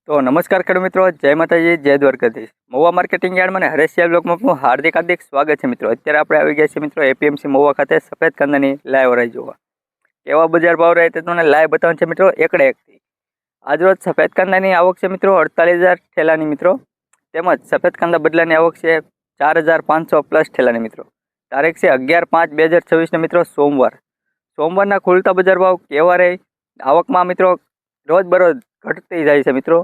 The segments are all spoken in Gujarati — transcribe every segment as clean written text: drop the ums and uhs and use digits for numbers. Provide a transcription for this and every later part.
તો નમસ્કાર ખેડૂત મિત્રો, જય માતાજી, જય દ્વારકાધીશ। મહુવા માર્કેટિંગ યાર્ડમાં અને હરેશિયા બ્લોકમાં આપનું હાર્દિક સ્વાગત છે મિત્રો। અત્યારે આપણે આવી ગયા છીએ મિત્રો એપીએમસી મહુવા ખાતે સફેદ કાંદાની લાઈવ હરાઈ જોવા। કેવા બજાર ભાવ રહે તે તમને લાઈવ બતાવવાનું છે મિત્રો એકડે એકથી। આજરોજ સફેદ કાંદાની આવક છે મિત્રો 48,000 ઠેલાની મિત્રો, તેમજ સફેદ કાંદા બદલાની આવક છે 4,500 પ્લસ ઠેલાની મિત્રો। તારીખ છે 11/5/2026 ને મિત્રો સોમવારના ખુલતા બજાર ભાવ કેવા રહે, આવકમાં મિત્રો રોજબરોજ ઘટતી જાય છે મિત્રો,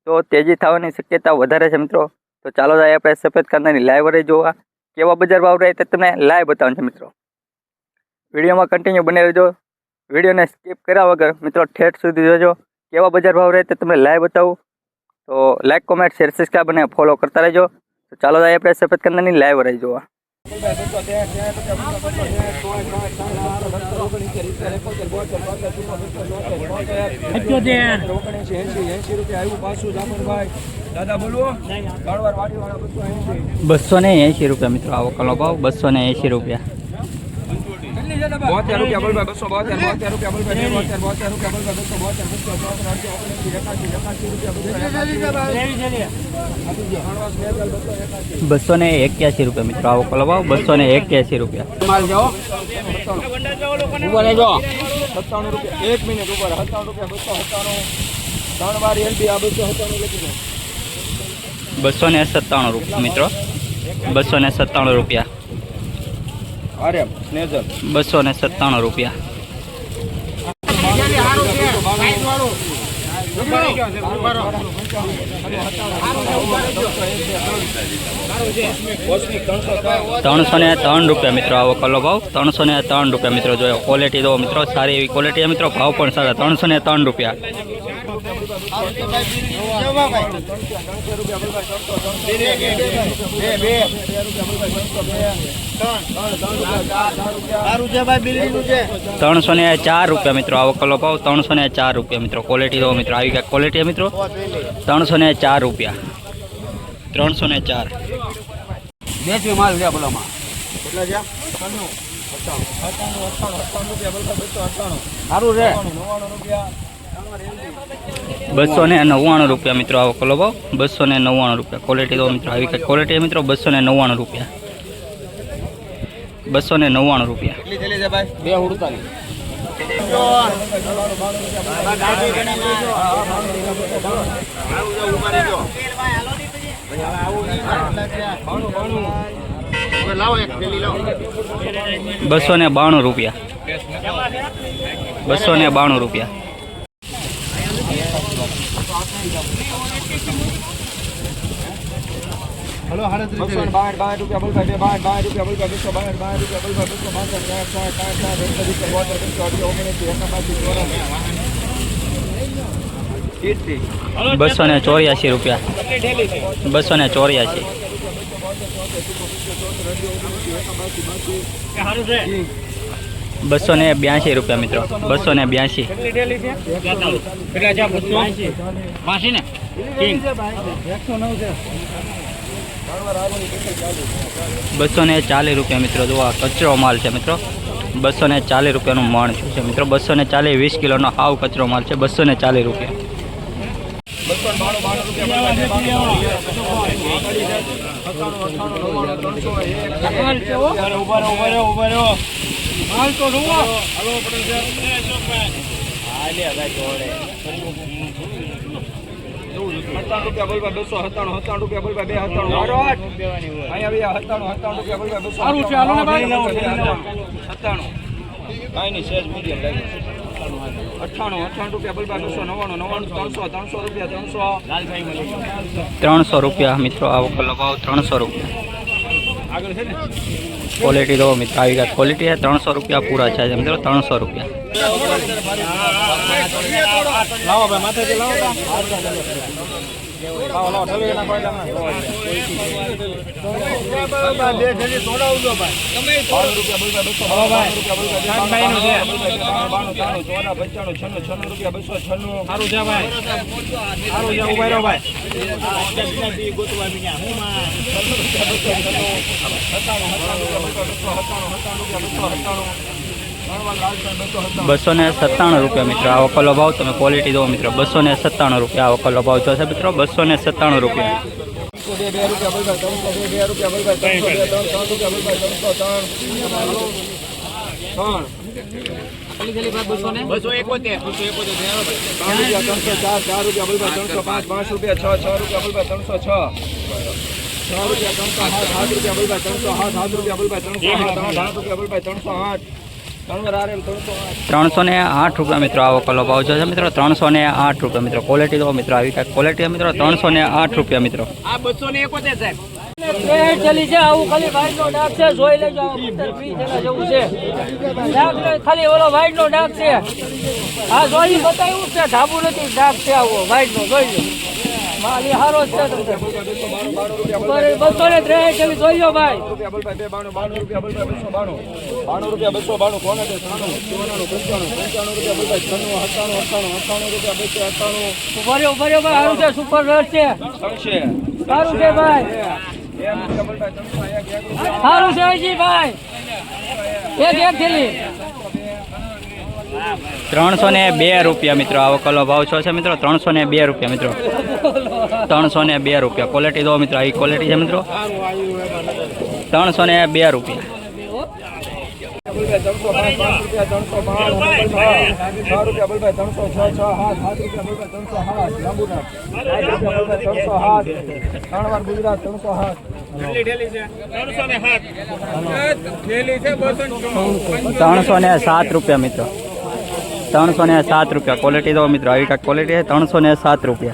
તો તેજી થવાની શક્યતા વધારે છે મિત્રો। તો ચાલો જાય આપણે સફેદ કાંદાની લાઈવ રહી જોવા। કેવા બજાર ભાવ રહે તે તમને લાઈવ બતાવવાનું છે મિત્રો। વિડીયોમાં કન્ટિન્યુ બને રહેજો, વિડીયોને સ્કીપ કર્યા વગર મિત્રો ઠેઠ સુધી જોજો। કેવા બજાર ભાવ રહે તે તમને લાઈવ બતાવું, તો લાઈક, કોમેન્ટ, શેર, સબસ્ક્રાઈબ અને ફોલો કરતા રહેજો। તો ચાલો જાય આપણે સફેદ કાંદાની લાઈવ રહી જોવા। ₹280 મિત્રો આવકનો ભાવ, ₹280। 72 રૂપિયા મિત્રો આવકનો ભાવ, ₹281। માલ જાઓ 97 રૂપિયા 1 મિનિટ ઉપર 97 રૂપિયા 297 3 વાર એલબી આ 297 લખી દો। 297 રૂપિયા મિત્રો, 297 રૂપિયા। અરે સ્નેઝર 297 રૂપિયા। ₹303 મિત્રો આવકનો ભાવ, ₹303 મિત્રો। જોયો ક્વોલિટી દો મિત્રો, સારી એવી ક્વોલિટી મિત્રો, ભાવ પણ સારા, ₹303। ₹304 મિત્રો આવકનો ભાવ, ₹304 મિત્રો। ક્વોલિટી દો મિત્રો, આવી ગયા ક્વોલિટી મિત્રો, ₹304। 304 દેશી માલ છે બોલામાં કેટલા છે 299 રૂપિયા મિત્રો આવકનો ભાવ, ₹299। ક્વોલિટી દો મિત્રો, આવી ગયા ક્વોલિટી મિત્રો, ₹299। 299 રૂપિયા। કેટલી થેલી છે ભાઈ? 292 રૂપિયા। 292 રૂપિયા। હલો 262 રૂપિયા બોલ ભાઈ, 262 રૂપિયા બોલ ભાઈ, 284 રૂપિયા। 284 282 રૂપિયા મિત્રો, 282। 240 રૂપિયા મિત્રો। જો આ કચરો માલ છે મિત્રો, 240 રૂપિયાનું મણ છે મિત્રો, 240 20 કિલોનો હાવ કચરો માલ છે, 240 રૂપિયા। 297 રૂપિયા બોલ ભાઈ, 297 રૂપિયા બોલ ભાઈ, 97 કાંઈ નહીં સેજ મીડિયમ લાગે 98 રૂપિયા બોલ ભાઈ, 299 300 રૂપિયા મિત્રો આવકનો ભાવ, 300 રૂપિયા। આગળ છે ને ક્વોલિટી દો મિત્રો, આવી ગયા ક્વોલિટી છે, 300 રૂપિયા પૂરા છે મિત્રો, 300 રૂપિયા। લાવો ભાઈ માથે લાવો લાવો ઠવી ના કોઈ ₹297 રૂપિયા મિત્રો આ વકલો ભાવ. તમે ક્વોલિટી દો મિત્રો. ₹297 આ વકલો ભાવ છે મિત્રો. ₹297. ₹308 મિત્રો આ વકલો ભાવ છે મિત્રો. ₹308 મિત્રો. ક્વોલિટી દો મિત્રો. આવી કાંઈક ક્વોલિટી મિત્રો. ₹308 મિત્રો. ચલી છે આવું ખાલી વાઈટ નો ડાક છે જોઈ લેજો જેવું છે ડાક ખાલી ઓલો વાઈટ નો ડાક છે આ જોઈ બતાવ્યું છે ઢાબુ નથી ડાક છે આવો વાઈટ નો જોઈ લો માલી હારો છે તમને 263 જોઈ લો ભાઈ ઉભર્યો ભાઈ હારું છે સુપર રેટ છે સારું છે ભાઈ સારું છે હજી ભાઈ એક થેલી ₹302 મિત્રો આ વકલો ભાવ છે મિત્રો. ₹302 મિત્રો. ₹302 ક્વોલિટી દો મિત્રો. આવી ક્વોલિટી છે મિત્રો. ₹302 ₹307 મિત્રો. ₹307 ક્વોલિટી દો મિત્રો. આવી કાંઈક ક્વોલિટી છે. ₹307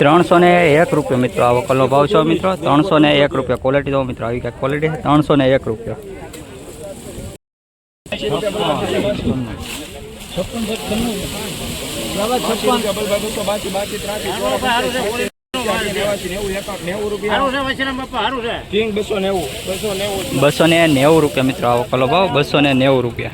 ₹301 મિત્રો આ વકલો ભાવ છે મિત્રો. ₹301 ક્વોલિટી દો મિત્રો. આવી કાંઈક ક્વોલિટી છે. ₹301 ₹290 મિત્રો આ વકલો ભાવ. ₹290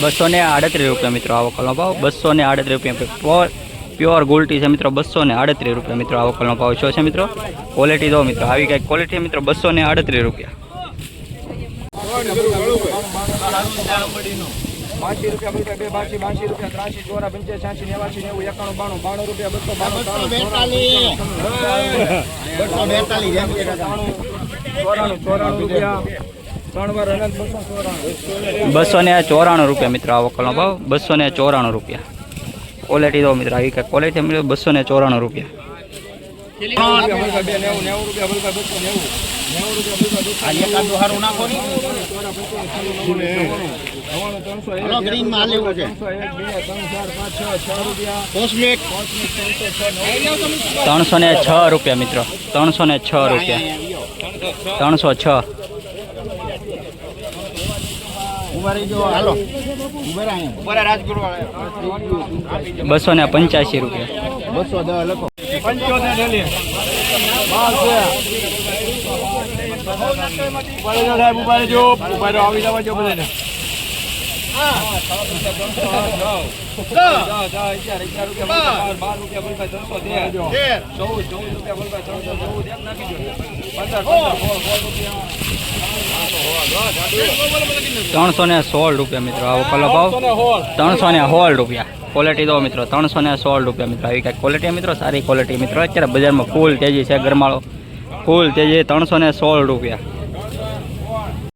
₹238 મિત્રો આ વકલનો ભાવ. ₹238 પ્યોર ગોલ્ટી છે મિત્રો. ₹238 મિત્રો આ વકલનો ભાવ શું છે મિત્રો. ક્વોલિટી દો મિત્રો. આવી કાંઈક ક્વોલિટી મિત્રો. ₹238 ₹294 મિત્રો આ વકલનો ભાવ. ₹294 ક્વોલિટી દો મિત્રો. આવી કાંઈક ક્વોલિટી મિત્રો. ₹294 ₹306 મિત્રો. ₹306 ₹306 ₹285 ₹316 મિત્રો આ વકલનો ભાવ. ₹316 ક્વોલિટી દો મિત્રો. ₹316 મિત્રો. આવી કાંઈક ક્વોલિટી મિત્રો. સારી ક્વોલિટી મિત્રો. અત્યારે બજારમાં ફૂલ તેજી છે. ગરમાળો ફૂલ તેજી. ₹316